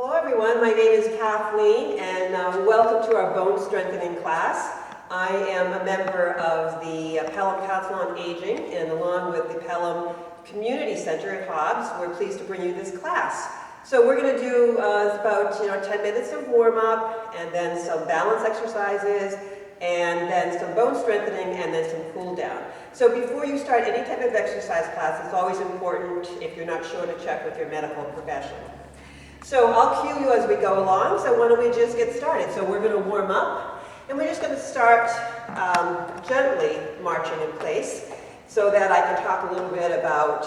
Hello everyone, my name is Kathleen and welcome to our bone strengthening class. I am a member of the Pelham Council on Aging, and along with the Pelham Community Center at Hobbs, we're pleased to bring you this class. So we're going to do about 10 minutes of warm-up, and then some balance exercises, and then some bone strengthening, and then some cool down. So before you start any type of exercise class, it's always important, if you're not sure, to check with your medical professional. So I'll cue you as we go along, so why don't we just get started. So we're going to warm up, and we're just going to start gently marching in place so that I can talk a little bit about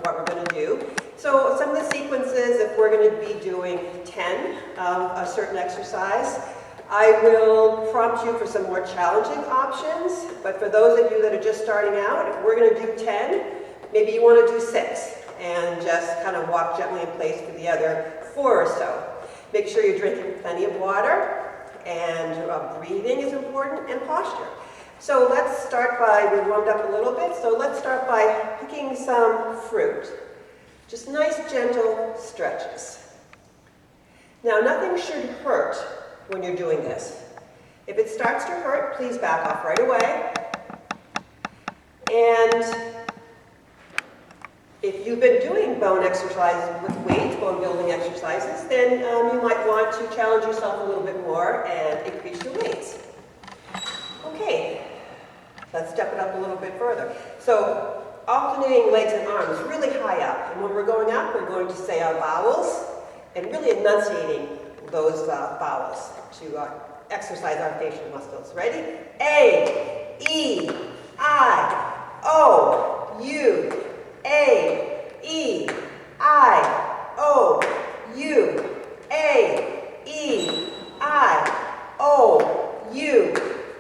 what we're going to do. So some of the sequences, if we're going to be doing 10 of a certain exercise, I will prompt you for some more challenging options, but for those of you that are just starting out, if we're going to do 10, maybe you want to do 6 and just kind of walk gently in place for the other 4 or so. Make sure you're drinking plenty of water, and breathing is important, and posture. So let's start by, we warmed up a little bit, so let's start by picking some fruit. Just nice, gentle stretches. Now, nothing should hurt when you're doing this. If it starts to hurt, please back off right away. And if you've been doing bone exercises with weights, bone building exercises, then you might want to challenge yourself a little bit more and increase your weights. Okay, let's step it up a little bit further. So, alternating legs and arms really high up. And when we're going up, we're going to say our vowels and really enunciating those vowels to exercise our facial muscles. Ready? A, E, I, O, U. A, E, I, O, U, A, E, I, O, U,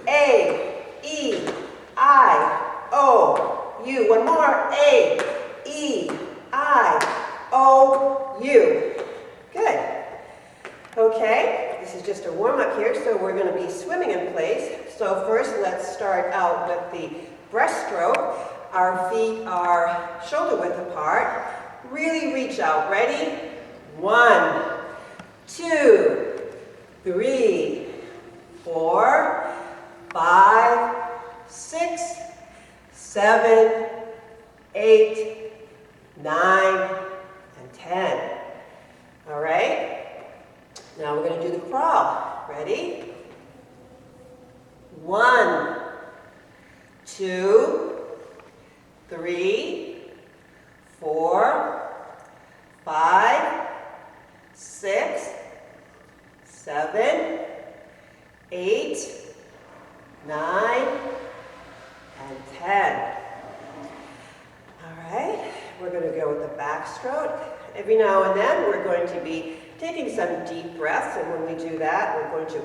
A, E, I, O, U. One more. A, E, I, O, U. Good. Okay, this is just a warm-up here, so we're going to be swimming in place. So first, let's start out with the breaststroke. Our feet are shoulder width apart. Really reach out. Ready? 1, 2, 3, 4, 5, 6, 7, 8, 9, and 10. All right? Now we're going to do the crawl. Ready? 1, 2, 3, 4, 5, 6, 7, 8, 9, and 10. All right, we're going to go with the backstroke. Every now and then we're going to be taking some deep breaths, and when we do that, we're going to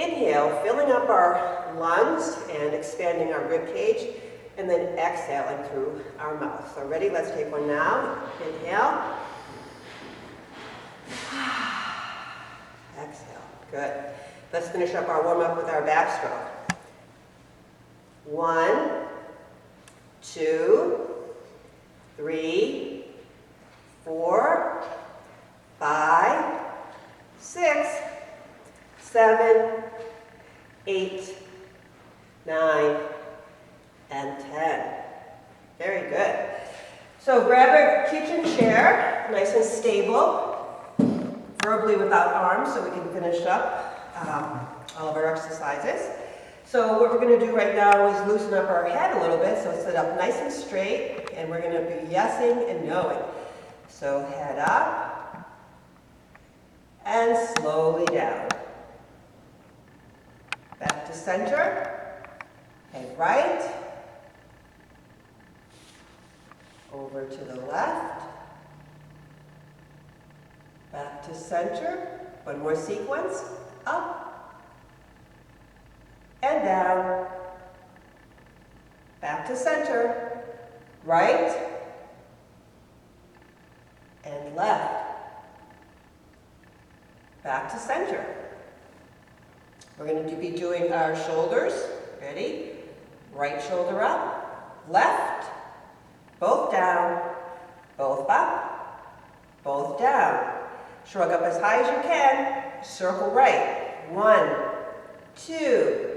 inhale, filling up our lungs and expanding our rib cage, and then exhaling through our mouth. So ready? Let's take one now. Inhale. Exhale. Good. Let's finish up our warm-up with our backstroke. 1, 2, 3, 4, 5, 6, 7, 8, 9, and 10. Very good. So grab a kitchen chair, nice and stable, preferably without arms, so we can finish up all of our exercises. So what we're going to do right now is loosen up our head a little bit, so sit up nice and straight, and we're going to be yesing and noing. So head up, and slowly down. Back to center, head right, over to the left, back to center, one more sequence, up, and down, back to center, right, and left, back to center. We're going to be doing our shoulders, ready, right shoulder up, left, both down, both up, both down. Shrug up as high as you can. Circle right. 1, 2,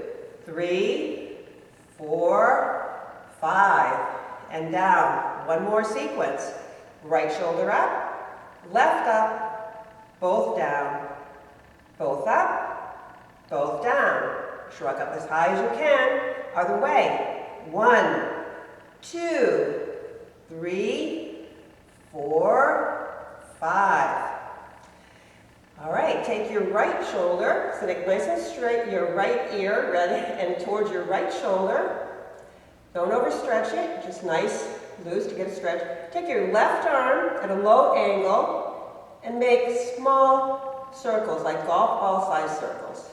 3, 4, 5. And down. One more sequence. Right shoulder up, left up, both down, both up, both down. Shrug up as high as you can. Other way. 1, 2, 3, 4, 5. All right, take your right shoulder, sit it nice and straight, your right ear ready and towards your right shoulder. Don't overstretch it, just nice, loose to get a stretch. Take your left arm at a low angle and make small circles, like golf ball size circles.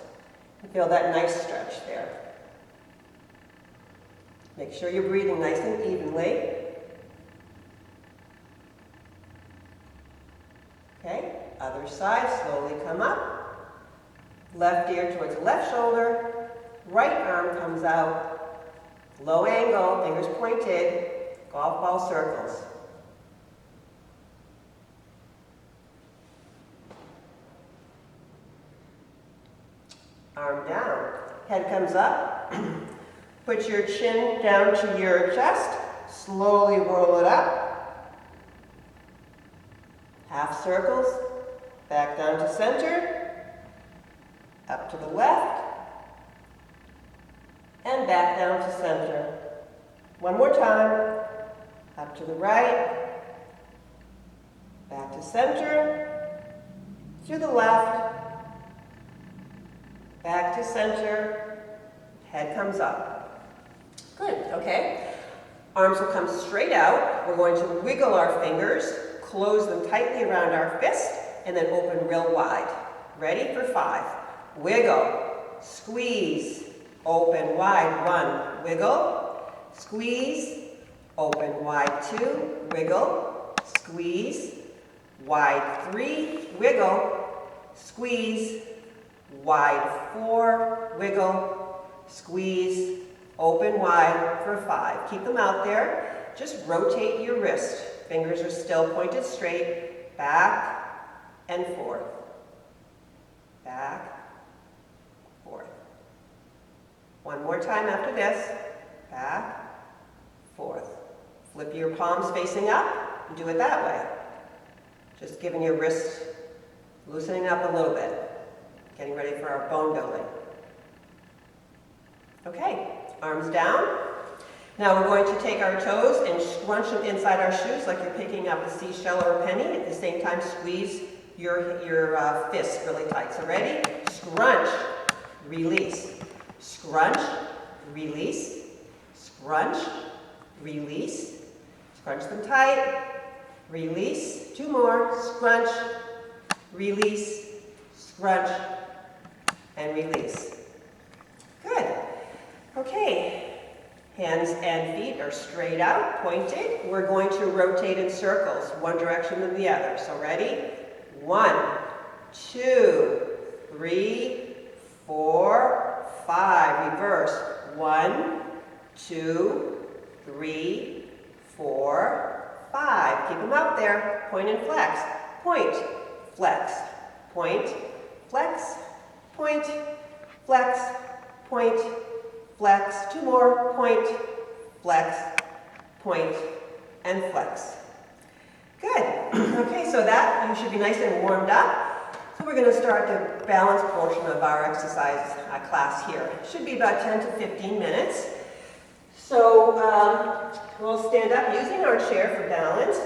You feel that nice stretch there. Make sure you're breathing nice and evenly. Okay, other side, slowly come up. Left ear towards the left shoulder. Right arm comes out. Low angle, fingers pointed, golf ball circles. Arm down. Head comes up. Put your chin down to your chest. Slowly roll it up. Half circles. Back down to center. Up to the left. And back down to center. One more time. Up to the right. Back to center. To the left. Back to center. Head comes up. Good, okay. Arms will come straight out. We're going to wiggle our fingers, close them tightly around our fist, and then open real wide. Ready for 5. Wiggle, squeeze, open wide, 1, wiggle, squeeze, open wide, 2, wiggle, squeeze, wide, 3, wiggle, squeeze, wide, 4, wiggle, squeeze, open wide for 5. Keep them out there. Just rotate your wrist. Fingers are still pointed straight, back and forth, back, forth. One more time after this. Back, forth. Flip your palms facing up and do it that way. Just giving your wrist, loosening up a little bit. Getting ready for our bone building. Okay, arms down. Now we're going to take our toes and scrunch them inside our shoes like you're picking up a seashell or a penny. At the same time, squeeze your fists really tight. So ready? Scrunch, release. Scrunch, release, scrunch, release, scrunch them tight, release, 2 more, scrunch, release, scrunch, and release. Good. Okay, hands and feet are straight out, pointed. We're going to rotate in circles, one direction to the other. So ready? 1, 2, 3, 4, 5, reverse. 1, 2, 3, 4, 5. Keep them up there. Point and flex. Point, flex, point, flex, point, flex, point, flex. 2 more. Point, flex, point, and flex. Good. Okay, so that you should be nice and warmed up. So we're going to start the balance portion of our exercise class here. It should be about 10 to 15 minutes. So we'll stand up using our chair for balance.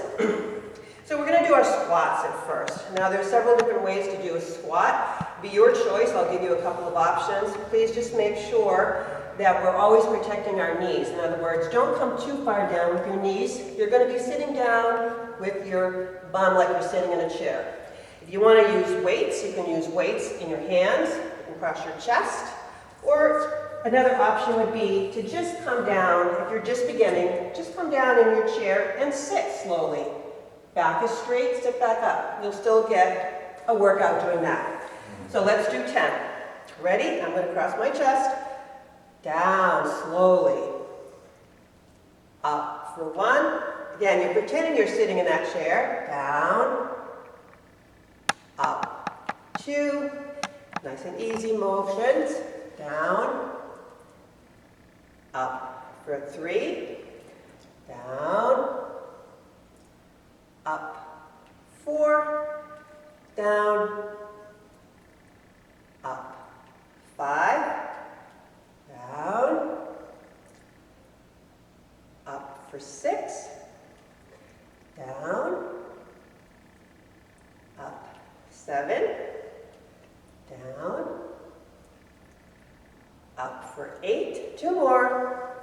So we're going to do our squats at first. Now there's several different ways to do a squat. Be your choice. I'll give you a couple of options. Please just make sure that we're always protecting our knees. In other words, don't come too far down with your knees. You're going to be sitting down with your bum like you're sitting in a chair. If you want to use weights, you can use weights in your hands. You can cross your chest. Or another option would be to just come down. If you're just beginning, just come down in your chair and sit slowly. Back is straight, sit back up. You'll still get a workout doing that. So let's do 10. Ready? I'm going to cross my chest. Down slowly. Up for 1. Again, you're pretending you're sitting in that chair. Down. Up. 2, nice and easy motions, down, up for 3, down, up, 4, down, up, 5, down, up for 6, down, up, 7, down, up for 8, 2 more,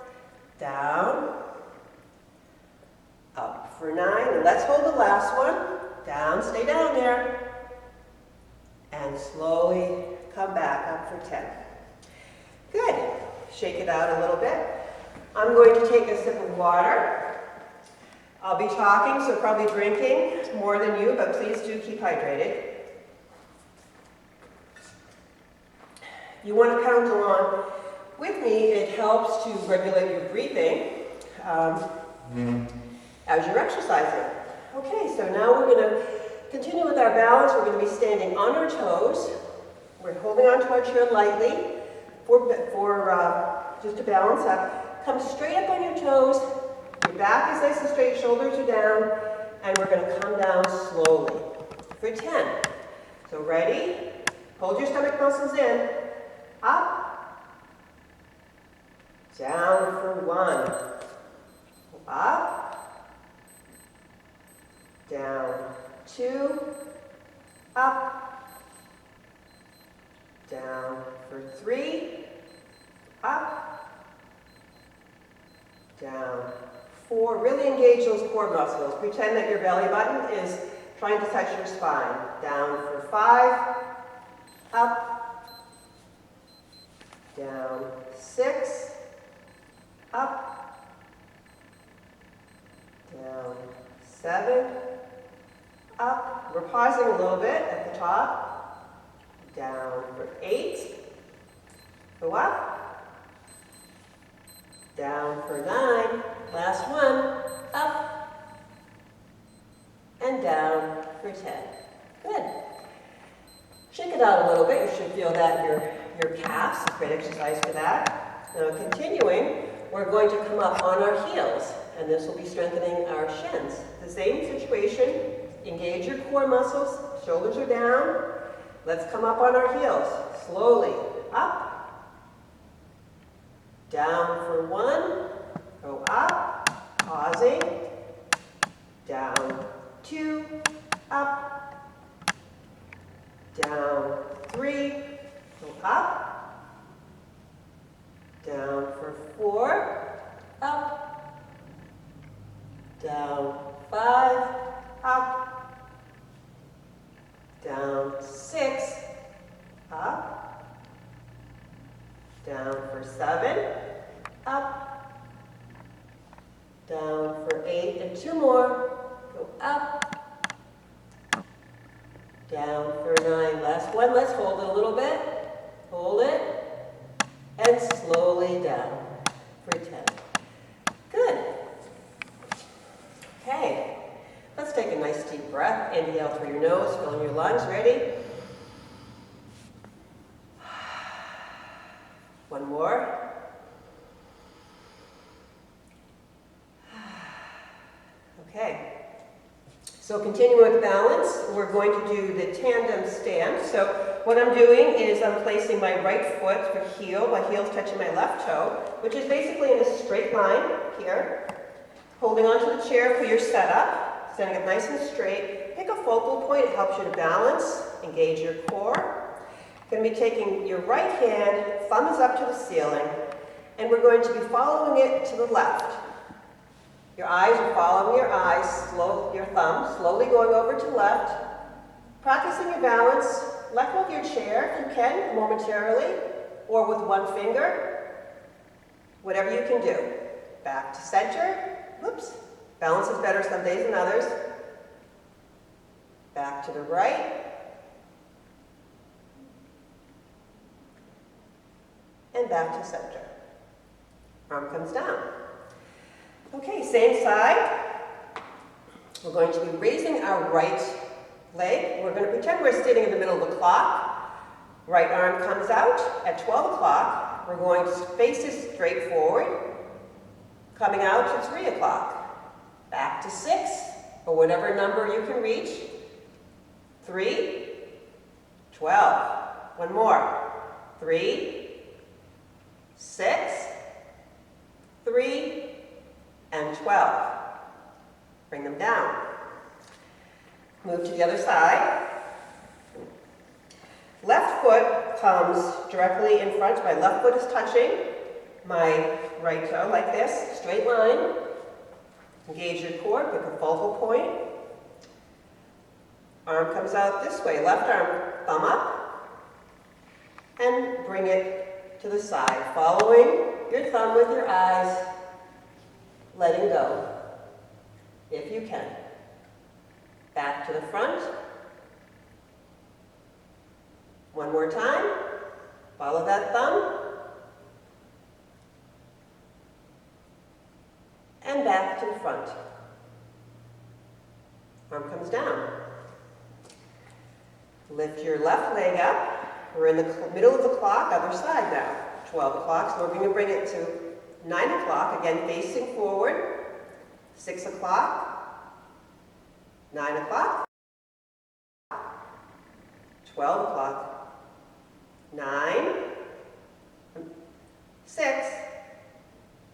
down, up for 9, and let's hold the last one, down, stay down there, and slowly come back up for 10. Good, shake it out a little bit. I'm going to take a sip of water. I'll be talking, so probably drinking more than you, but please do keep hydrated. You want to count along with me. It helps to regulate your breathing as you're exercising. Okay, so now we're going to continue with our balance. We're going to be standing on our toes. We're holding onto our chair lightly for just to balance up. Come straight up on your toes. Your back is nice and straight, shoulders are down, and we're going to come down slowly for 10. So ready? Hold your stomach muscles in. Up, down for 1, up, down, 2, up, down for 3, up, down, 4. Really engage those core muscles. Pretend that your belly button is trying to touch your spine. Down for 5, up, down 6, up, down 7, up. We're pausing a little bit at the top. Down for 8, go up, down for 9, last one, up, and down for 10. Good. Shake it out a little bit. You should feel that your calves. Great exercise for that. Now continuing, we're going to come up on our heels, and this will be strengthening our shins. The same situation, engage your core muscles, shoulders are down. Let's come up on our heels, slowly, up, down for 1, go up, pausing, down 2, up, down 3, go up, down for 4, up, down 5, up, down 6, up, down for 7, up, down for 8, and 2 more, go up, down for 9, last one, let's hold it a little bit, hold it, and slowly down for 10. Good. Okay, let's take a nice deep breath. Inhale through your nose, fill in your lungs. Ready? One more. Okay. So continuing with balance, we're going to do the tandem stand. So what I'm doing is I'm placing my right foot for heel, my heel's touching my left toe, which is basically in a straight line here. Holding onto the chair for your setup, standing up nice and straight. Pick a focal point, it helps you to balance, engage your core. You're going to be taking your right hand, thumb is up to the ceiling, and we're going to be following it to the left. Your eyes are following your eyes, your thumb, slowly going over to the left. Practicing your balance, let go of your chair if you can, momentarily, or with one finger, whatever you can do. Back to center. Whoops. Balance is better some days than others. Back to the right. And back to center. Arm comes down. Okay, same side. We're going to be raising our right leg, we're going to pretend we're sitting in the middle of the clock. Right arm comes out. At 12 o'clock, we're going to face it straight forward, coming out to 3 o'clock. Back to 6, or whatever number you can reach. 3, 12. One more. 3, 6, 3, and 12. Bring them down. Move to the other side. Left foot comes directly in front. My left foot is touching my right toe like this, straight line. Engage your core, pick a focal point. Arm comes out this way. Left arm, thumb up, and bring it to the side. Following your thumb with your eyes, letting go, if you can. Back to the front. One more time. Follow that thumb. And back to the front. Arm comes down. Lift your left leg up. We're in the middle of the clock, other side now. 12 o'clock, so we're going to bring it to 9 o'clock, again facing forward. 6 o'clock, 9 o'clock, 12 o'clock, 9, 6,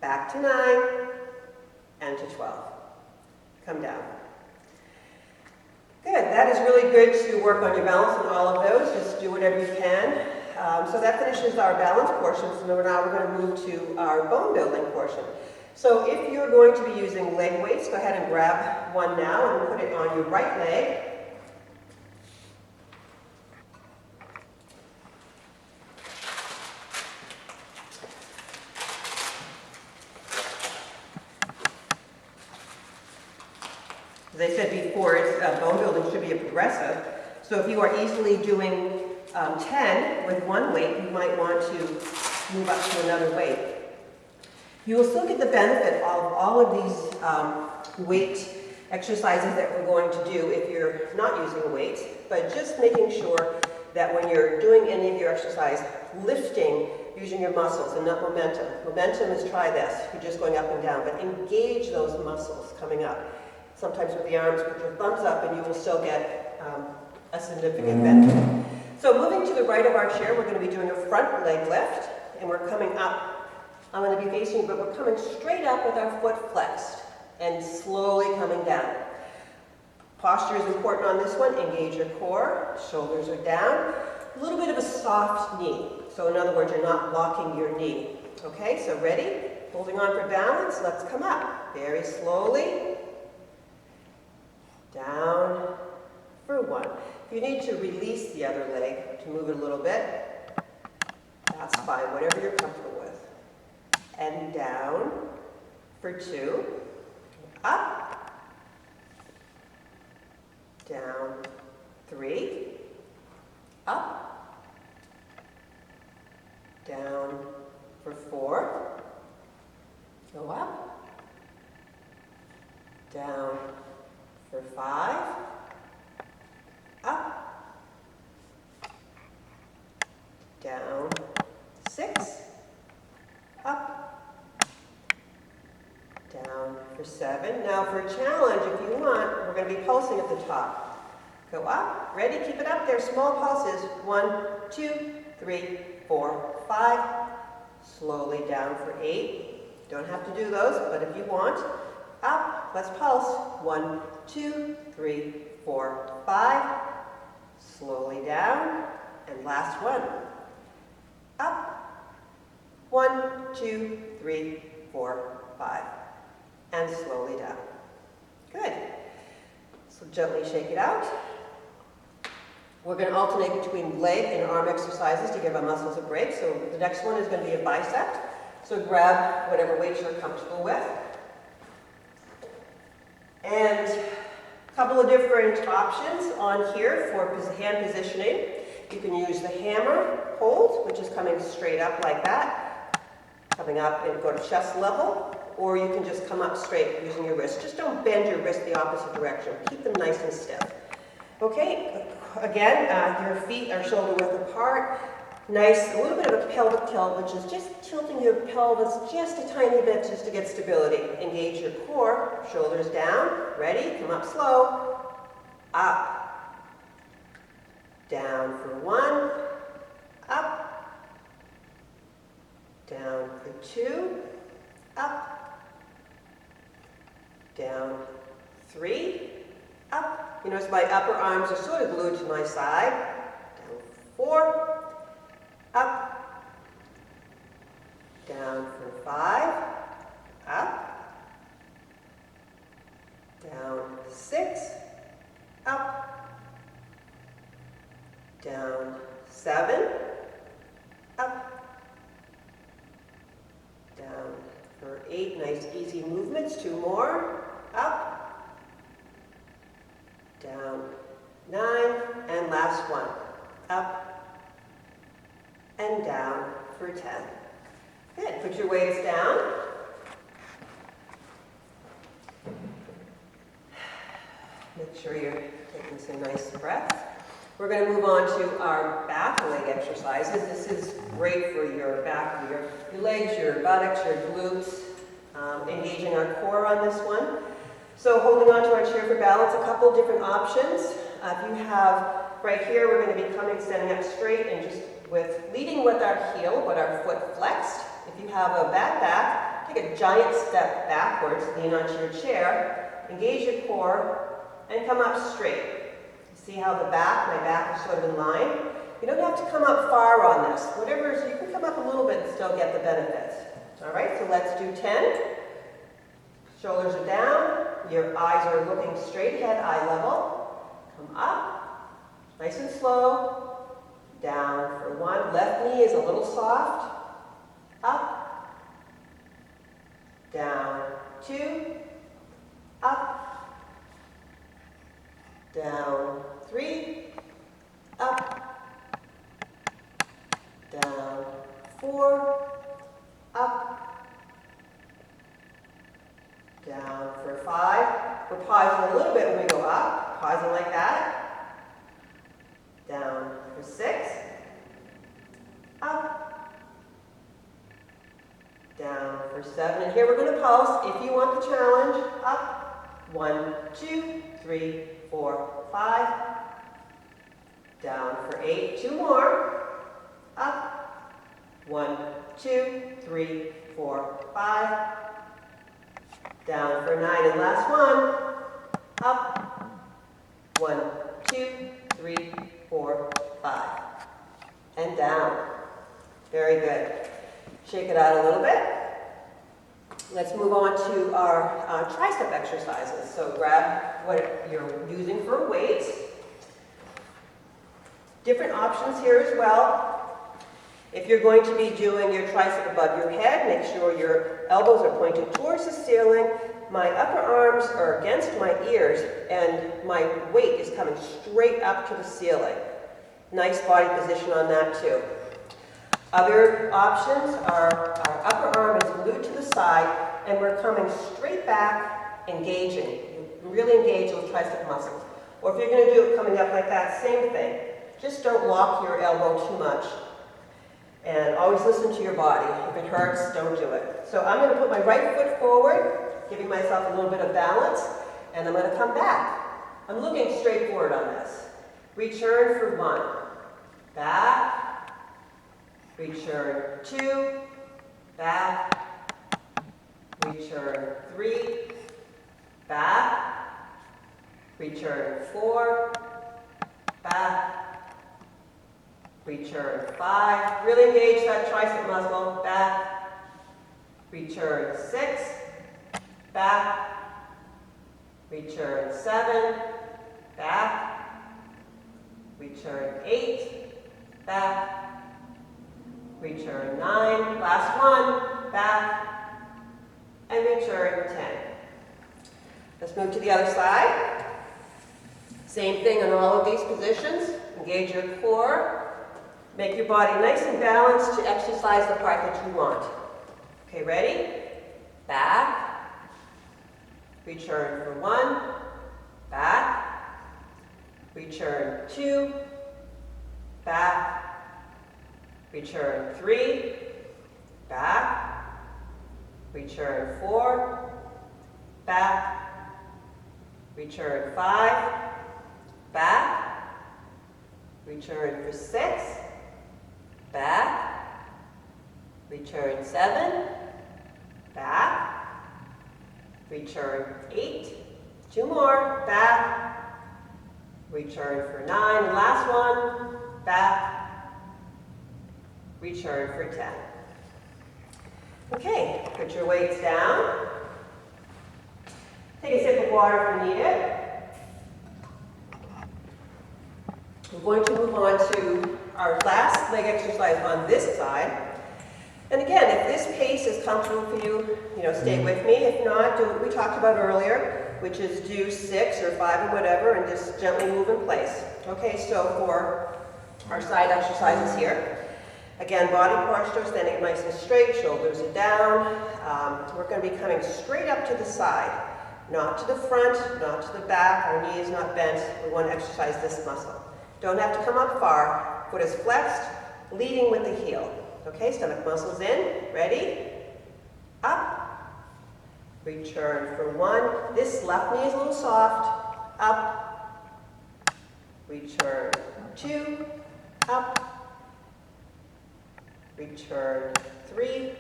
back to 9, and to 12. Come down. Good, that is really good to work on your balance and all of those. Just do whatever you can. So that finishes our balance portion, so now we're going to move to our bone building portion. So if you're going to be using leg weights, go ahead and grab one now and put it on your right leg. As I said before, bone building should be a progressive. So if you are easily doing 10 with one weight, you might want to move up to another weight. You will still get the benefit of all of these weight exercises that we're going to do if you're not using a weight, but just making sure that when you're doing any of your exercise, lifting using your muscles and not momentum. Momentum is try this, you're just going up and down, but engage those muscles coming up. Sometimes with the arms, put your thumbs up and you will still get a significant benefit. So moving to the right of our chair, we're going to be doing a front leg lift, and we're coming up. I'm going to be facing you, but we're coming straight up with our foot flexed and slowly coming down. Posture is important on this one. Engage your core, shoulders are down. A little bit of a soft knee. So in other words, you're not locking your knee. Okay, so ready? Holding on for balance, let's come up. Very slowly. Down for 1. If you need to release the other leg to move it a little bit, that's fine, whatever you're comfortable with. And down for 2. Up. Down 3. Up. Down for 4. Go up. Down for 5. Up. Down. 6. Up. Down for 7. Now for a challenge, if you want, we're going to be pulsing at the top. Go up. Ready? Keep it up there. Small pulses. 1, 2, 3, 4, 5. Slowly down for 8. Don't have to do those, but if you want. Up. Let's pulse. 1, 2, 3, 4, 5. Slowly down. And last one. Up. 1, 2, 3, 4, 5. And slowly down. Good. So gently shake it out. We're going to alternate between leg and arm exercises to give our muscles a break. So the next one is going to be a bicep. So grab whatever weight you're comfortable with. And a couple of different options on here for hand positioning. You can use the hammer hold, which is coming straight up like that, coming up and go to chest level, or you can just come up straight using your wrist. Just don't bend your wrist the opposite direction. Keep them nice and stiff. Okay, again, your feet are shoulder width apart. Nice, a little bit of a pelvic tilt, which is just tilting your pelvis just a tiny bit just to get stability. Engage your core, shoulders down. Ready? Come up slow. Up. Down for 1. Up. Down for 2. Up. Down 3. Up. You notice my upper arms are sort of glued to my side. Down 4. Up, down for 5, up, down 6, up, down 7, up, down for 8, nice easy movements, 2 more, up, down 9, and last one, up, and down for 10. Good. Put your weights down. Make sure you're taking some nice breaths. We're going to move on to our back leg exercises. This is great for your back, your legs, your buttocks, your glutes, engaging our core on this one. So holding on to our chair for balance, a couple different options. If you have, right here, we're going to be standing up straight and just leading with our heel, with our foot flexed. If you have a bad back, take a giant step backwards, lean onto your chair, engage your core, and come up straight. See how my back is sort of in line? You don't have to come up far on this. Whatever is, you can come up a little bit and still get the benefits. All right, so let's do 10. Shoulders are down, your eyes are looking straight ahead, eye level. Come up, nice and slow. Down for 1. Left knee is a little soft. Up. Down 2. Up. Down 3. Up. Down 4. Up. Down for 5. We're pausing a little bit when we go up. Pausing like that. Down for 6, up, down for 7, and here we're going to pulse. If you want the challenge, up, 1, 2, 3, 4, 5, down for 8, 2 more, up, 1, 2, 3, 4, 5, down for 9, and last one, up, 1, 2, 3, 4, 5, and down. Very good. Shake it out a little bit. Let's move on to our tricep exercises. So grab what you're using for weights. Different options here as well. If you're going to be doing your tricep above your head, make sure your elbows are pointed towards the ceiling. My upper arms are against my ears, and my weight is coming straight up to the ceiling. Nice body position on that too. Other options are our upper arm is glued to the side, and we're coming straight back, engaging. Really engage those tricep muscles. Or if you're going to do it coming up like that, same thing. Just don't lock your elbow too much. And always listen to your body. If it hurts, don't do it. So I'm going to put my right foot forward, giving myself a little bit of balance, and I'm going to come back. I'm looking straight forward on this. Return for 1. Back. Return 2. Back. Return 3. Back. Return 4. Back. Return 5. Really engage that tricep muscle. Back. Return 6. Back. Return 7. Back. Return 8. Back. Return 9. Last one. Back. And return 10. Let's move to the other side. Same thing in all of these positions. Engage your core. Make your body nice and balanced to exercise the part that you want. Okay, ready? Back. Return for 1. Back. Return return 2, back, return 3, back, return 4, back, return 5, back, return for 6, back, return 7, back, return 8, 2 more, back, return for 9, and last one, back, return for 10. Okay, put your weights down. Take a sip of water if you need it. We're going to move on to our last leg exercise on this side. And again, if this pace is comfortable for you, stay with me. If not, do what we talked about earlier, which is do 6 or 5 or whatever, and just gently move in place. Okay, so for our side exercises here, again, body posture, standing nice and straight, shoulders are down. We're going to be coming straight up to the side, not to the front, not to the back. Our knee is not bent. We want to exercise this muscle. Don't have to come up far. Foot is flexed, leading with the heel. Okay, stomach muscles in. Ready? Up. Return for 1. This left knee is a little soft. Up. Return 2. Up. Return 3.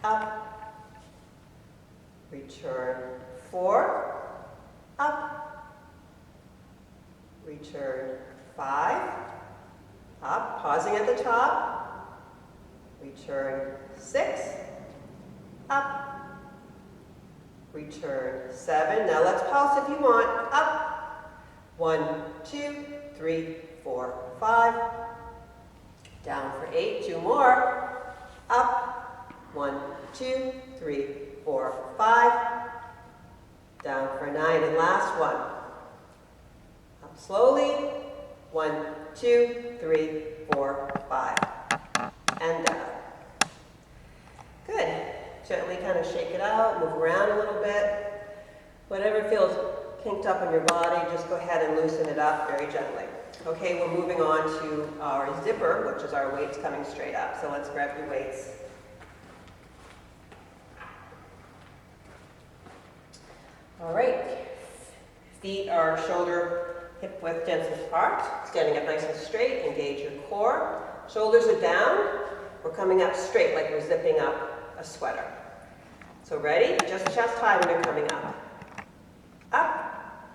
Up. Return 4. Up. Return 5. Up, pausing at the top. Return 6. Up. Return 7. Now let's pulse if you want. Up. 1, 2, 3, 4, 5. Down for 8. 2 more. Up. 1, 2, 3, 4, 5. Down for 9. And last one. Up slowly. 1, 2, 3, 4, 5. And down. Good. Gently kind of shake it out, move around a little bit. Whatever feels kinked up in your body, just go ahead and loosen it up very gently. Okay, we're moving on to our zipper, which is our weights coming straight up. So let's grab your weights. All right. Feet are shoulder hip width distance apart. Standing up nice and straight. Engage your core. Shoulders are down. We're coming up straight like we're zipping up a sweater. So ready? Just chest high when you're coming up. Up.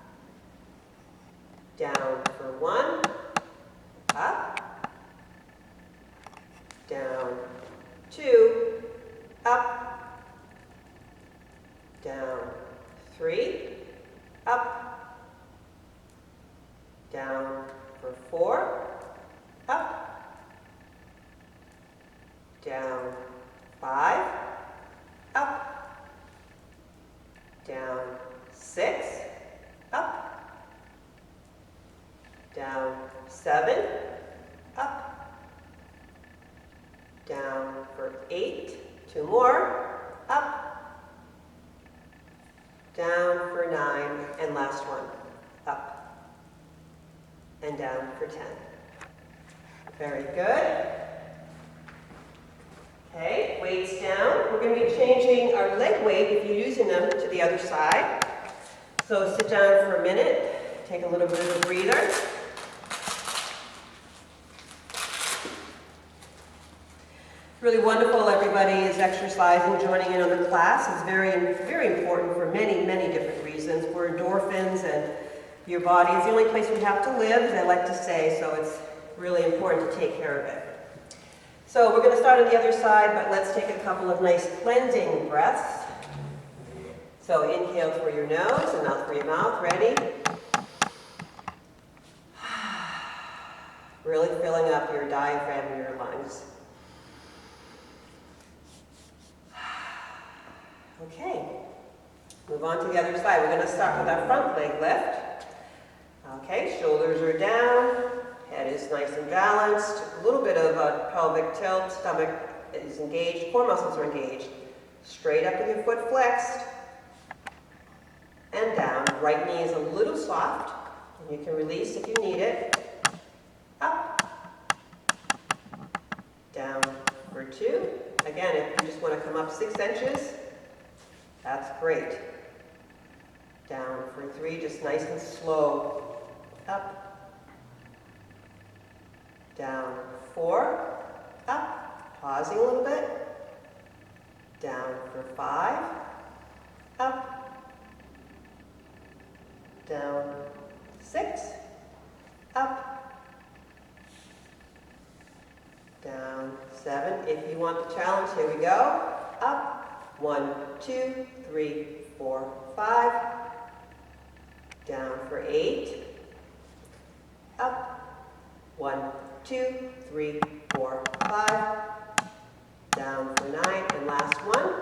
Down for 1. Up. Down. 2. Up. Down. 3. Up. Down for 4. Up. Down. 5. Up. Down. 6. Up. Down. 7. Up. Down for 8. 2 more. Up. Down for 9. And last one. Up. And down for 10. Very good. Okay, weights down. We're going to be changing our leg weight, if you're using them, to the other side. So sit down for a minute, take a little bit of a breather. Really wonderful everybody is exercising, joining in on the class. It's very, very important for many, many different reasons. For endorphins and your body is the only place we have to live, as I like to say, so it's really important to take care of it. So we're going to start on the other side, but let's take a couple of nice cleansing breaths. So inhale through your nose and out through your mouth. Ready? Really filling up your diaphragm and your lungs. Okay. Move on to the other side. We're going to start with our front leg lift. Okay, shoulders are down. Head is nice and balanced. A little bit of a pelvic tilt. Stomach is engaged. Core muscles are engaged. Straight up with your foot flexed. And down. Right knee is a little soft. You can release if you need it. Up, down for 2. Again, if you just want to come up 6 inches, that's great. Down for 3, just nice and slow. Up, down 4, up, pausing a little bit. Down for 5, up, down 6, up, down 7. If you want the challenge, here we go. Up, 1, 2, 3, 4, 5. Down for 8. Up, 1, 2, 3, 4, 5. Down for 9, and last one.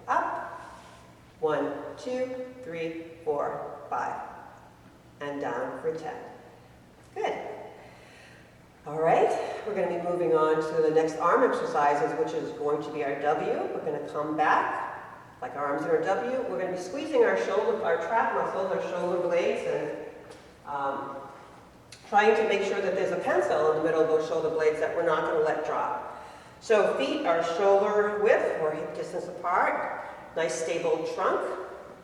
Up, 1, 2, 3, 4, 5. And down for 10. Good. All right, we're going to be moving on to the next arm exercises, which is going to be our W. We're going to come back, like our arms are a W. We're going to be squeezing our shoulder, our trap muscles, our shoulder blades, and trying to make sure that there's a pencil in the middle of those shoulder blades that we're not going to let drop. So feet are shoulder width or hip distance apart. Nice stable trunk.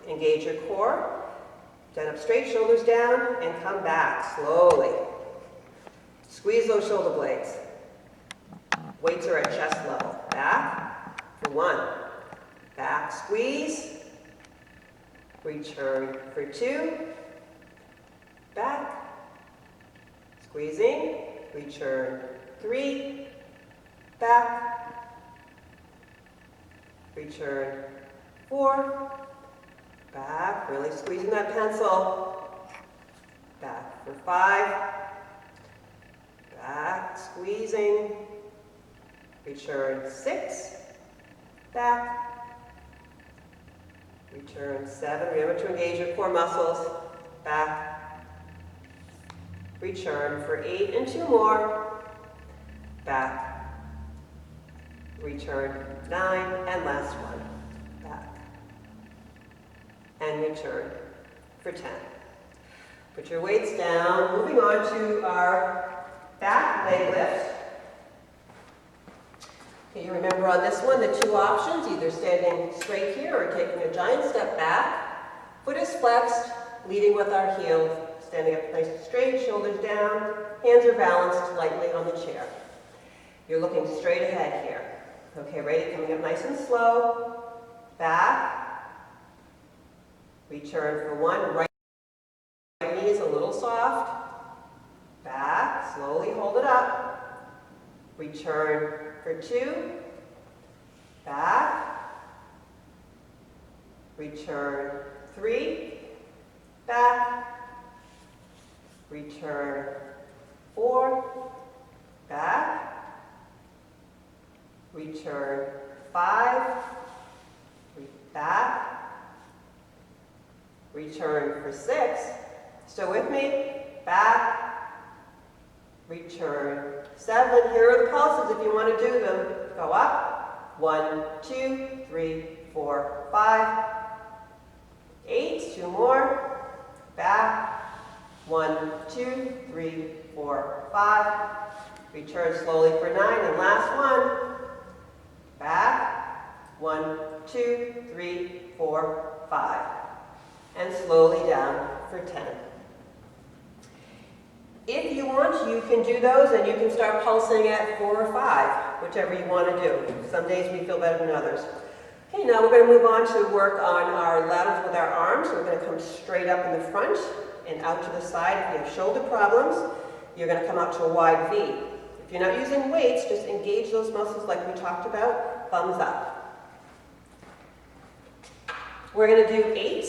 Engage your core. Stand up straight, shoulders down, and come back slowly. Squeeze those shoulder blades. Weights are at chest level. Back for 1. Back, squeeze. Return for 2. Back. Squeezing. Return 3. Back. Return 4. Back. Really squeezing that pencil. Back for 5. Back, squeezing. Return 6. Back. Return 7. Remember to engage your core muscles. Back. Return for 8 and 2 more. Back. Return 9 and last one. Back. And return for 10. Put your weights down. Moving on to our back leg lift. Okay, you remember on this one the 2 options, either standing straight here or taking a giant step back. Foot is flexed, leading with our heel, standing up nice and straight, shoulders down, hands are balanced lightly on the chair. You're looking straight ahead here. Okay, ready? Coming up nice and slow. Back. Return for 1. Right knee is a little soft. Back, slowly hold it up. Return for 2. Back. Return 3. Back. Return 4. Back. Return 5. Back. Return for 6. Still with me? Back. Return 7. Here are the pulses if you want to do them. Go up. 1, 2, 3, 4, 5. 8. 2 more. Back. 1, 2, 3, 4, 5. Return slowly for 9. And last one. Back. 1, 2, 3, 4, 5. And slowly down for 10. If you want, you can do those and you can start pulsing at 4 or 5, whichever you want to do. Some days we feel better than others. Okay, now we're going to move on to work on our laterals with our arms. We're going to come straight up in the front and out to the side. If you have shoulder problems, you're going to come out to a wide V. If you're not using weights, just engage those muscles like we talked about. Thumbs up. We're going to do 8,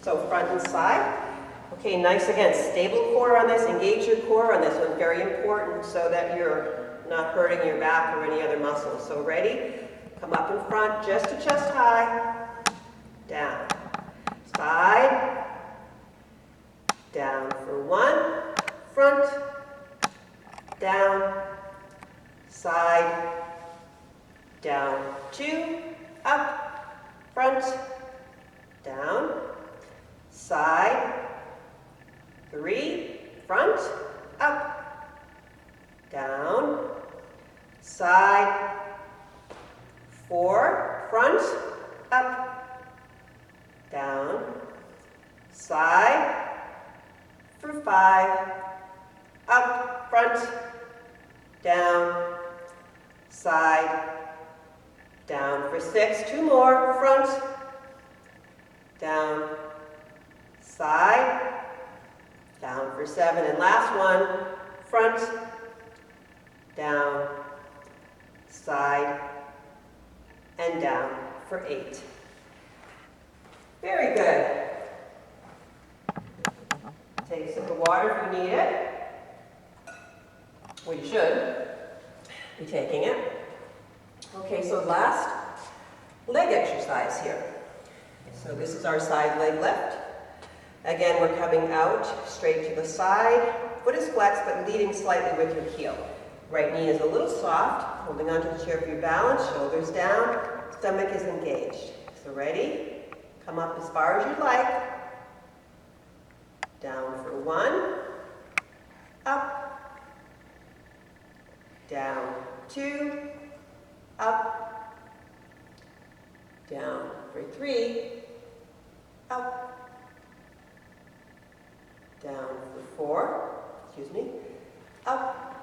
so front and side. Okay, nice again, stable core on this, engage your core on this one, very important so that you're not hurting your back or any other muscles. So ready? Come up in front, just to chest high, down, side, down for 1, front, down, side, down 2, up, front, down, side, front, up, down, side, for 5, up, front, down, side, down for 6, 2 more, front, down, side, down for 7, and last one, front, down, side, and down for 8. Very good. Take a sip of water if you need it. Well, you should be taking it. Okay, so last leg exercise here. So this is our side leg lift. Again, we're coming out straight to the side. Foot is flexed, but leading slightly with your heel. Right knee is a little soft, holding onto the chair for your balance, shoulders down, stomach is engaged. So ready? Come up as far as you'd like. Down for 1, up, down 2, up, down for 3, up, down for 4, up,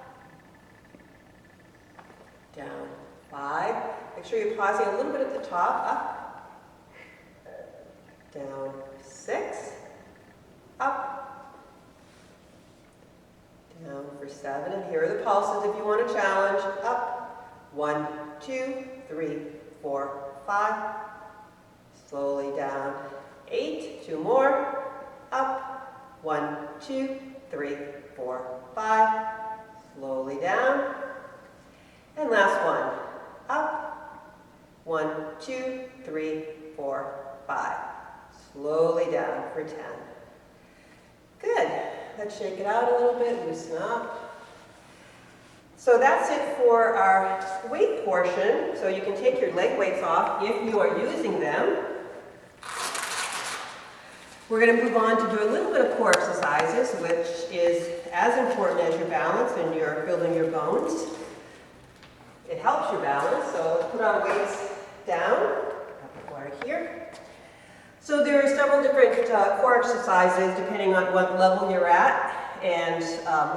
down 5. Make sure you're pausing a little bit at the top, up, down 6, up, down for 7, and here are the pulses if you want to challenge, up, 1, 2, 3, 4, 5, slowly down, 8, 2 more, up, 1, 2, 3, 4, 5, slowly down, and last one, up, 1, 2, 3, 4, 5, slowly down for 10. Good. Let's shake it out a little bit, loosen up. So that's it for our weight portion. So you can take your leg weights off if you are using them. We're going to move on to do a little bit of core exercises, which is as important as your balance and you're building your bones. It helps your balance, so let's put our weights down. I'll put water here. So there are several different core exercises depending on what level you're at and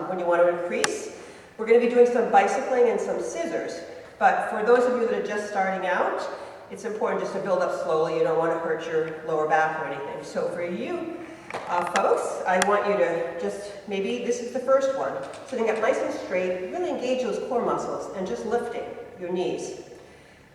when you want to increase. We're going to be doing some bicycling and some scissors. But for those of you that are just starting out, it's important just to build up slowly. You don't want to hurt your lower back or anything. So for you folks, I want you to just, maybe this is the first one, sitting up nice and straight, really engage those core muscles and just lifting your knees.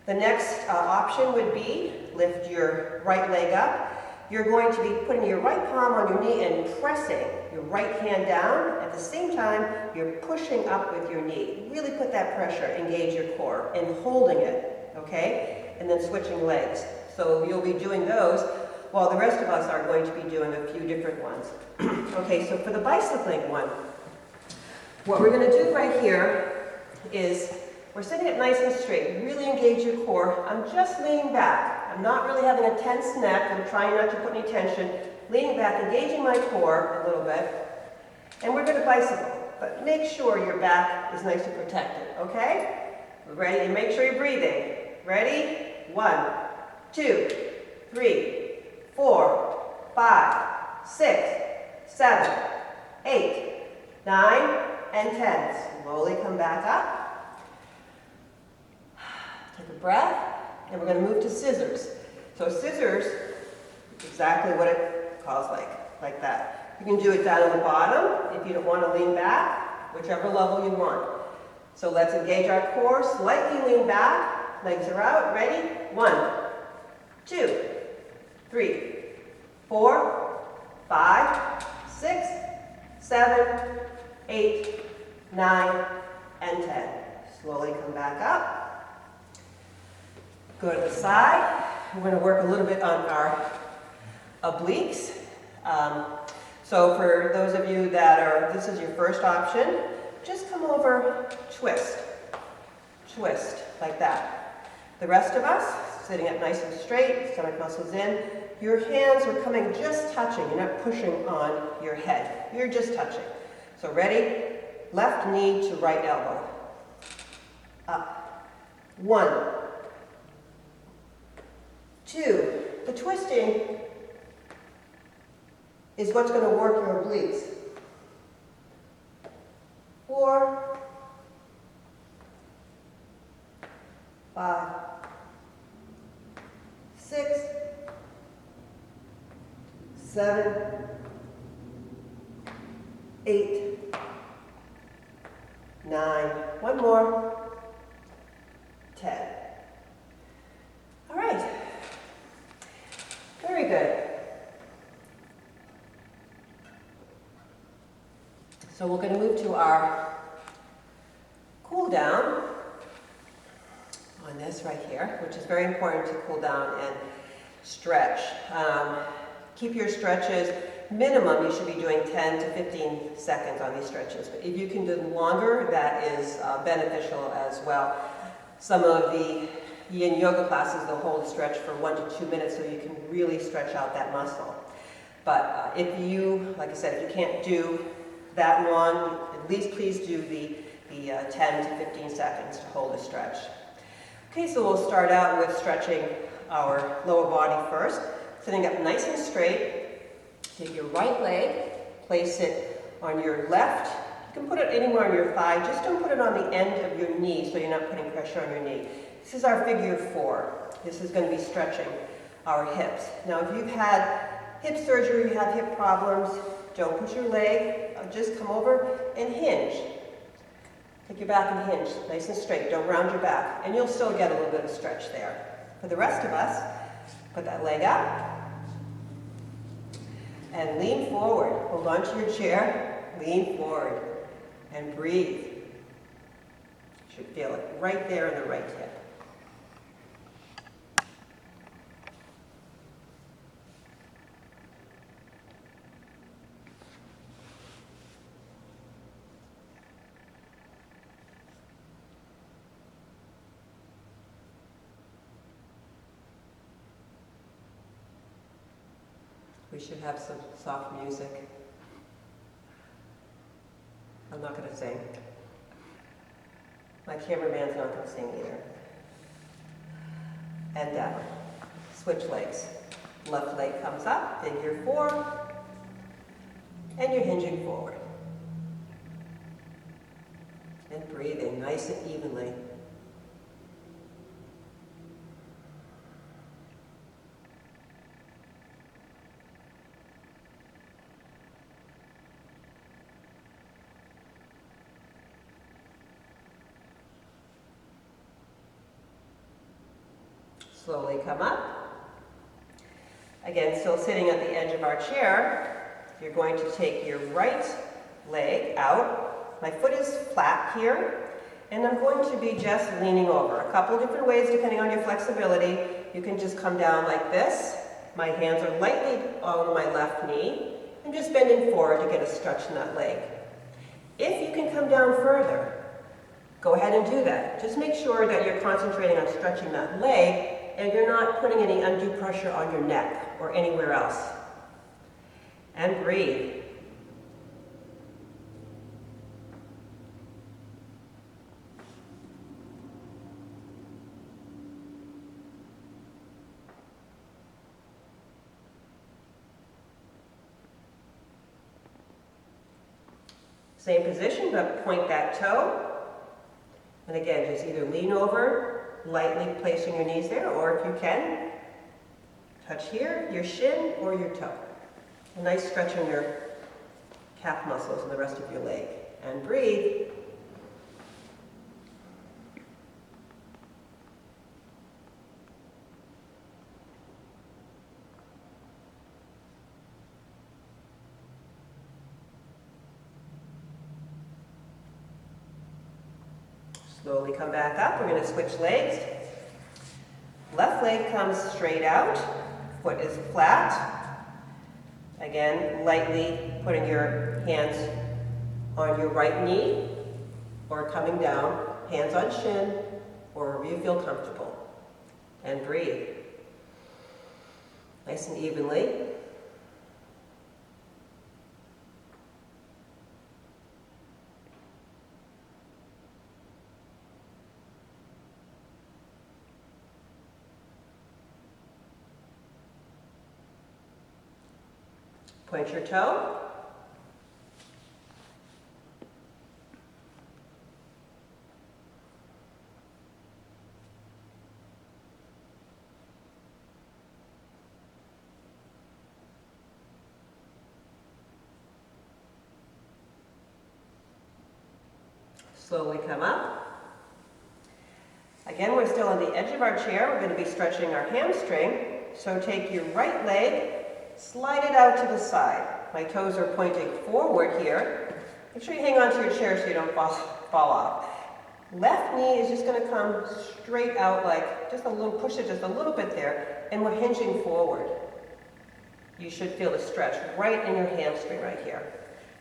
The next option would be lift your right leg up. You're going to be putting your right palm on your knee and pressing your right hand down. At the same time, you're pushing up with your knee. Really put that pressure, engage your core, and holding it, okay? And then switching legs. So you'll be doing those while the rest of us are going to be doing a few different ones. Okay, so for the bicycling one, what we're going to do right here is we're sitting it nice and straight. Really engage your core. I'm just leaning back. I'm not really having a tense neck. I'm trying not to put any tension. Leaning back, engaging my core a little bit. And we're going to bicycle. But make sure your back is nice and protected, okay? Ready? And make sure you're breathing. Ready? 1, 2, 3, 4, 5, 6, 7, 8, 9, and 10. Slowly come back up. Take a breath, and we're going to move to scissors. So scissors, exactly what it calls like that. You can do it down on the bottom if you don't want to lean back, whichever level you want. So let's engage our core, slightly lean back, legs are out, ready? 1, 2, 3, 4, 5, 6, 7, 8, 9, and 10. Slowly come back up. Go to the side. We're going to work a little bit on our obliques. So for those of you that are, this is your first option, just come over, twist, like that. The rest of us, sitting up nice and straight, stomach muscles in, your hands are coming just touching, you're not pushing on your head, you're just touching. So ready? Left knee to right elbow. Up. 1, 2, the twisting is what's going to work your obliques. 4, 5, 6, 7, 8, 9, one more, 10. All right, very good. So we're going to move to our cool down on this right here, which is very important to cool down and stretch. Keep your stretches minimum, you should be doing 10 to 15 seconds on these stretches. But if you can do longer, that is beneficial as well. Some of the yin yoga classes, they'll hold a stretch for 1 to 2 minutes so you can really stretch out that muscle. But if you, like I said, if you can't do that long, at least please do the 10 to 15 seconds to hold a stretch. Okay, so we'll start out with stretching our lower body first. Sitting up nice and straight. Take your right leg, place it on your left. You can put it anywhere on your thigh, just don't put it on the end of your knee so you're not putting pressure on your knee. This is our figure 4. This is going to be stretching our hips. Now if you've had hip surgery, you have hip problems, don't push your leg, just come over and hinge. Take your back and hinge, nice and straight, don't round your back, and you'll still get a little bit of stretch there. For the rest of us, put that leg up, and lean forward. Hold on to your chair, lean forward, and breathe. You should feel it right there in the right hip. We should have some soft music. I'm not going to sing. My cameraman's not going to sing either. And down. Switch legs. Left leg comes up, figure 4, and you're hinging forward. And breathing nice and evenly. Slowly come up. Again, still sitting at the edge of our chair, you're going to take your right leg out. My foot is flat here, and I'm going to be just leaning over. A couple different ways depending on your flexibility. You can just come down like this. My hands are lightly on my left knee, and just bending forward to get a stretch in that leg. If you can come down further, go ahead and do that. Just make sure that you're concentrating on stretching that leg and you're not putting any undue pressure on your neck or anywhere else. And breathe. Same position, but point that toe. And again, just either lean over, lightly placing your knees there, or if you can, touch here, your shin or your toe. A nice stretch on your calf muscles and the rest of your leg. And breathe. Slowly come back up. We're going to switch legs. Left leg comes straight out. Foot is flat. Again, lightly putting your hands on your right knee or coming down, hands on shin, or wherever you feel comfortable. And breathe. Nice and evenly. Point your toe. Slowly come up. Again, we're still on the edge of our chair. We're going to be stretching our hamstring. So take your right leg, slide it out to the side. My toes are pointing forward here. Make sure you hang on to your chair so you don't fall off. Left knee is just going to come straight out, like just a little, push it just a little bit there, and we're hinging forward. You should feel the stretch right in your hamstring right here.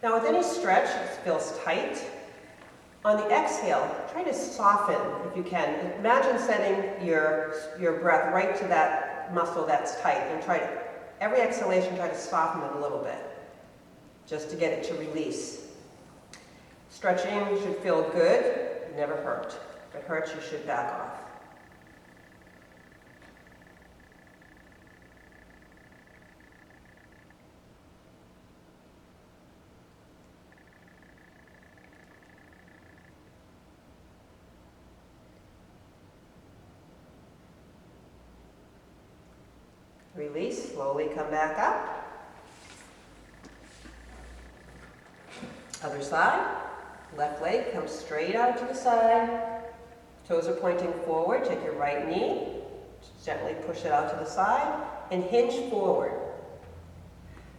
Now with any stretch, it feels tight. On the exhale, try to soften if you can. Imagine setting your breath right to that muscle that's tight, and try to, every exhalation, try to soften it a little bit, just to get it to release. Stretching should feel good, never hurt. If it hurts, you should back off. Release, slowly come back up. Other side. Left leg comes straight out to the side. Toes are pointing forward. Take your right knee. Just gently push it out to the side and hinge forward.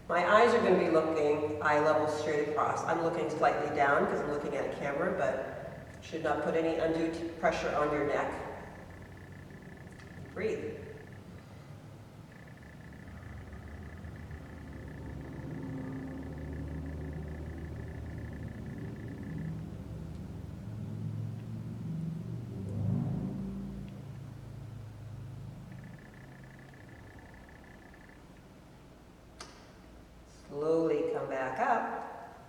My eyes are going to be looking eye level straight across. I'm looking slightly down because I'm looking at a camera, but should not put any undue pressure on your neck. Breathe. Slowly come back up.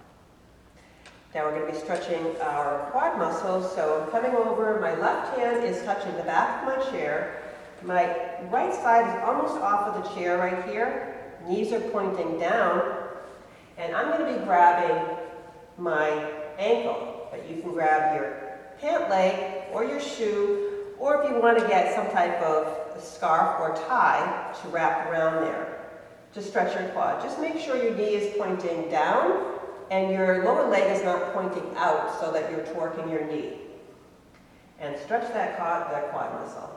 Now we're going to be stretching our quad muscles. So I'm coming over, my left hand is touching the back of my chair. My right side is almost off of the chair right here. Knees are pointing down. And I'm going to be grabbing my ankle. But you can grab your pant leg or your shoe, or if you want to get some type of scarf or tie to wrap around there to stretch your quad. Just make sure your knee is pointing down and your lower leg is not pointing out so that you're torquing your knee. And stretch that quad muscle.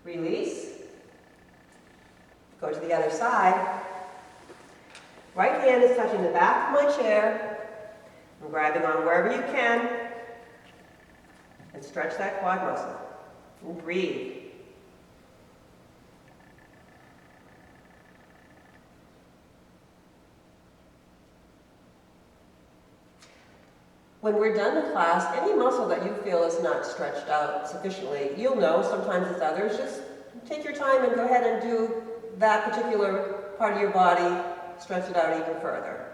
Release. Go to the other side. Right hand is touching the back of my chair. I'm grabbing on wherever you can. And stretch that quad muscle. And breathe. When we're done the class, any muscle that you feel is not stretched out sufficiently, you'll know, sometimes it's others, just take your time and go ahead and do that particular part of your body, stretch it out even further.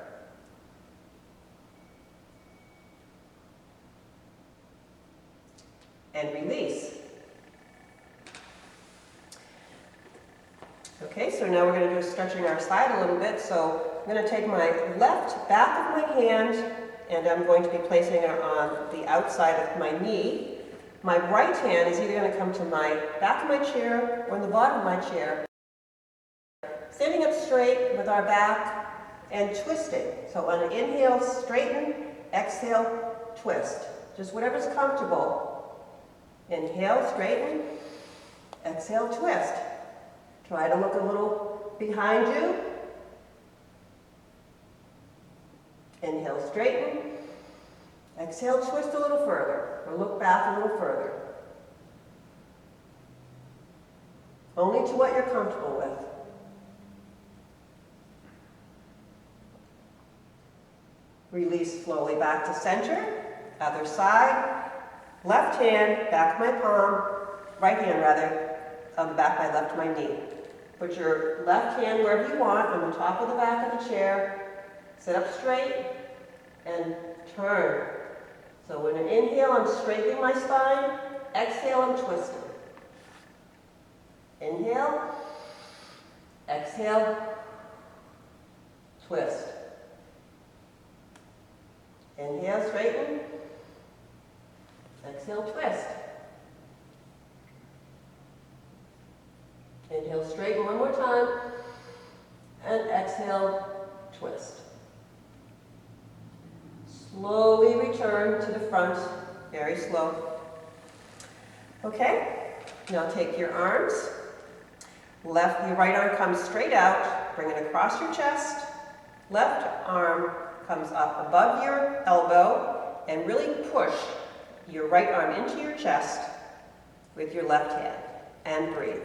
And release. Okay, so now we're going to do stretching our side a little bit. So I'm going to take my left back of my hand and I'm going to be placing it on the outside of my knee. My right hand is either going to come to my back of my chair or on the bottom of my chair. Standing up straight with our back and twisting. So on an inhale, straighten, exhale, twist. Just whatever's comfortable. Inhale, straighten, exhale, twist. Try to look a little behind you. Inhale, straighten. Exhale, twist a little further, or look back a little further. Only to what you're comfortable with. Release slowly back to center. Other side. Left hand, back of my palm, right hand rather, on the back of my left my knee. Put your left hand wherever you want on the top of the back of the chair. Sit up straight and turn. So when I inhale, I'm straightening my spine. Exhale, I'm twisting. Inhale. Exhale. Twist. Inhale, straighten. Exhale, twist. Inhale, straighten one more time. And exhale, twist. Slowly return to the front, very slow. Okay, now take your arms. Your right arm comes straight out, bring it across your chest. Left arm comes up above your elbow and really push your right arm into your chest with your left hand and breathe.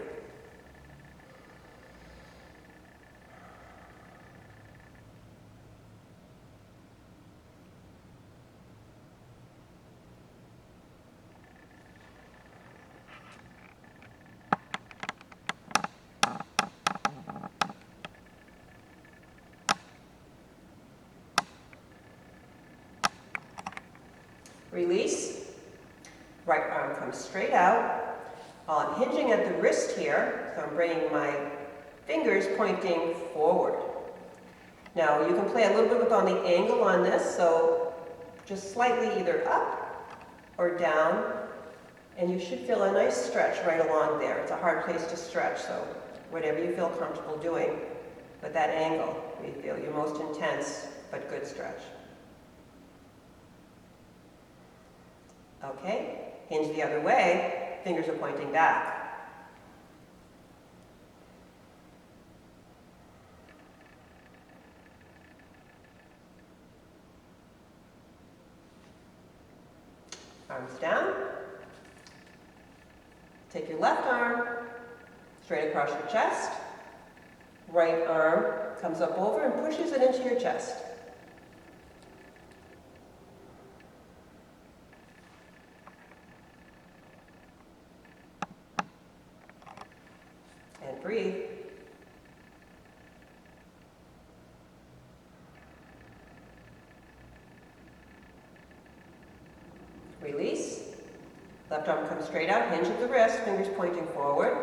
Release. Right arm comes straight out. I'm hinging at the wrist here, so I'm bringing my fingers pointing forward. Now you can play a little bit on the angle on this, so just slightly either up or down, and you should feel a nice stretch right along there. It's a hard place to stretch, so whatever you feel comfortable doing, but that angle, you feel your most intense but good stretch. Okay, hinge the other way, fingers are pointing back. Arms down. Take your left arm straight across your chest. Right arm comes up over and pushes it into your chest. And breathe. Release. Left arm comes straight out, hinge at the wrist, fingers pointing forward.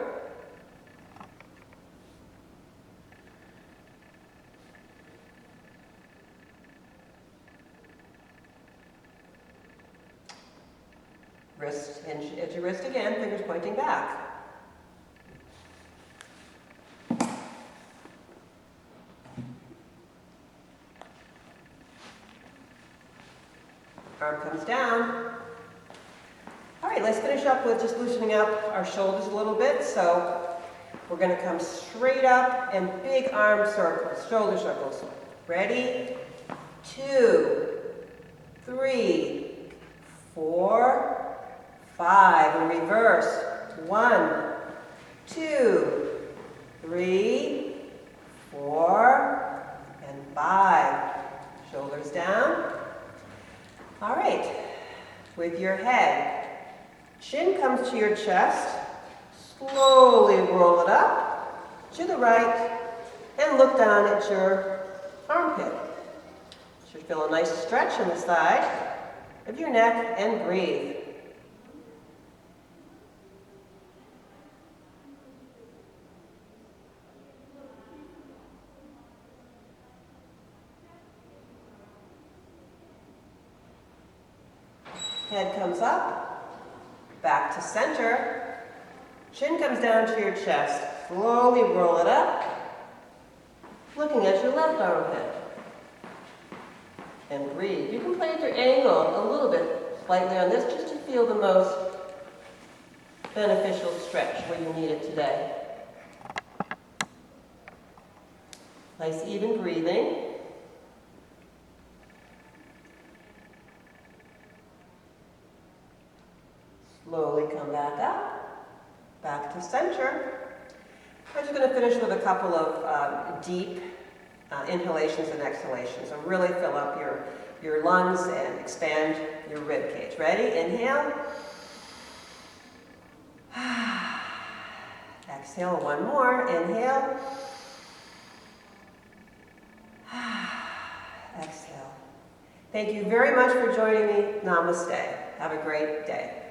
Wrist, hinge at your wrist again, fingers pointing back. Arm comes down. All right, let's finish up with just loosening up our shoulders a little bit. So we're going to come straight up and big arm circles, shoulder circles. Ready? 2, 3, 4, 5. And reverse. 1, 2, 3, 4, and 5. Shoulders down. All right, with your head, chin comes to your chest, slowly roll it up to the right, and look down at your armpit. You should feel a nice stretch on the side of your neck, and breathe. Head comes up, back to center. Chin comes down to your chest. Slowly roll it up, looking at your left armpit. And breathe. You can play at your angle a little bit slightly on this just to feel the most beneficial stretch where you need it today. Nice even breathing. Slowly come back up, back to center. We're just going to finish with a couple of deep inhalations and exhalations. So really fill up your lungs and expand your rib cage. Ready? Inhale. Exhale, one more. Inhale. Exhale. Thank you very much for joining me. Namaste. Have a great day.